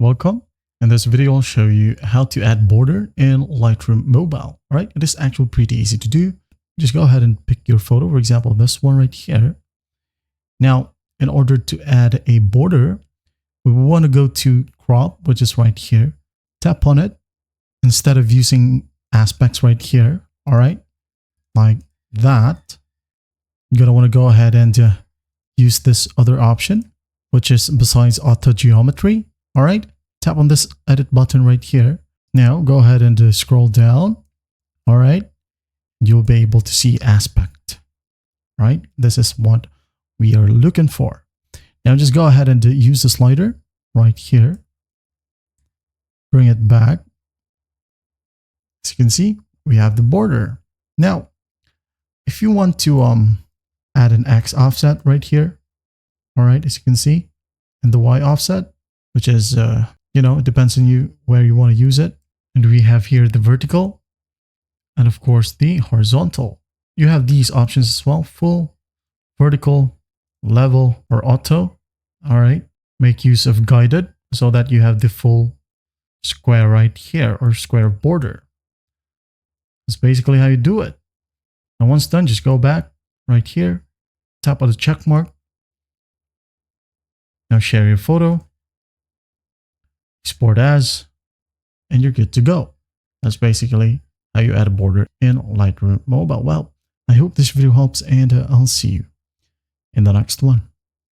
Welcome. In this video, I'll show you how to add border in Lightroom Mobile. All right, it is actually pretty easy to do. Just go ahead and pick your photo, for example, this one right here. Now, in order to add a border, we want to go to crop, which is right here. Tap on it instead of using aspects right here. All right, like that. You're going to want to go ahead and use this other option, which is besides auto geometry. All right, tap on this edit button right here. Now go ahead and scroll down. All right, you'll be able to see aspect. Right, this is what we are looking for. Now just go ahead and use the slider right here. Bring it back. As you can see, we have the border. Now, if you want to add an X offset right here, all right, as you can see, and the Y offset, which is, it depends on you where you want to use it. And we have here the vertical and of course the horizontal. You have these options as well: full, vertical, level, or auto. All right. Make use of guided so that you have the full square right here, or square border. That's basically how you do it. And once done, just go back right here, tap on the check mark. Now share your photo, export as, and you're good to go. That's basically how you add a border in Lightroom Mobile. Well, I hope this video helps, and I'll see you in the next one.